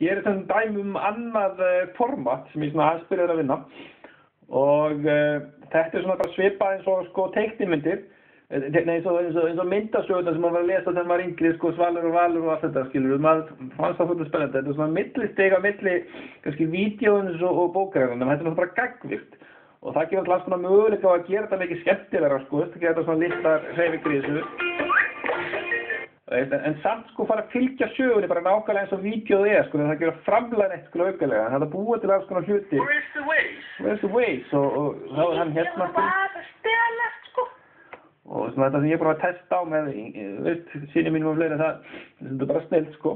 Hér sem dæmi annað format sem ég svona aðeins byrjaði að vinna og þetta svona bara svipað eins og sko teiknimyndir. Nei, eins og myndasögurnar sem maður var að lesa þegar maður yngri, sko, Svalur og Valur og allt þetta, skilur. Maður fannst það svolítið spennandi. Þetta svona millisteg á milli, kannski vídeóins og bókarinnar, en þetta bara gagnvirkt. Og það gefur alltaf svona möguleika á að gera þetta mikið skemmtilegra, sko, að gera þetta svona litlar hreyfingar í þessu. En samt sko fara að fylgja sögunni bara nákvæmlega eins og vídeóð sko, það gefur að framlega neitt sko aukalega. Það búið til alls konar hluti. Where's the Waze? Og þá er hann hérna. Og svona þetta sem ég bara var að testa á með, veist, síni mínum og fleiri, þetta er bara snill, sko.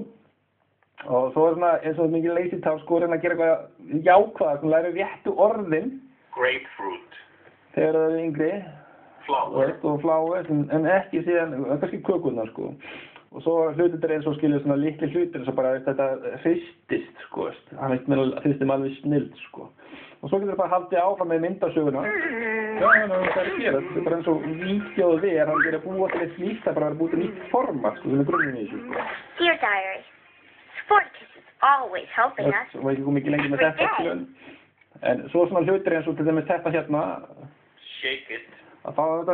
Og svo er svona, eins og mikið lazy town, sko, reyna að gera eitthvað jákvæða, svona læra réttu orðin. Grapefruit. Þegar það er yngri. Flower. Og flower, en ekki síðan, kannski kökurnar, sko. Og svo hlutir eins og skilur svona litli hlutir, eins og bara þetta hristist, sko, veist. Hann finnst þeim alveg snill, sko. Og svo getur það bara haldið áfram með myndasöguna. Já, það er að gera. Þetta er bara eins og vídeóð hann gerir að búa til eitt slíkt, það bara að búa til nýtt format, sko, sem er grunninn í þessu, sko. Dear Diary, Sporticus is always helping us. Það var ekki mikið lengi með þetta, sko. En svo svona hlutir eins og til dæmis þetta hérna. Shake it. Að þá þetta,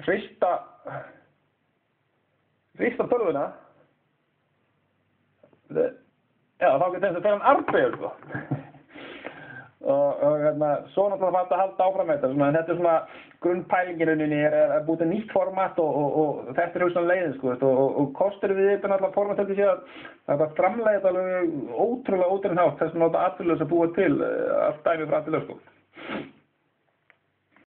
veist að hrista tölvuna. Já, þá getur þess að hann arbeigur, sko. Og hérna, svo náttúrulega fannst að halda áfram þetta, en þetta er svona grunnpælingirunni er búið til nýtt format og þetta er hugsan leiðin, sko, og kostur við þetta náttúrulega format þetta sé að það er framleiðið alveg ótrúlega hátt þess að nota atvinnulaus að búa til allt dæmi frá atvinnulaus, sko.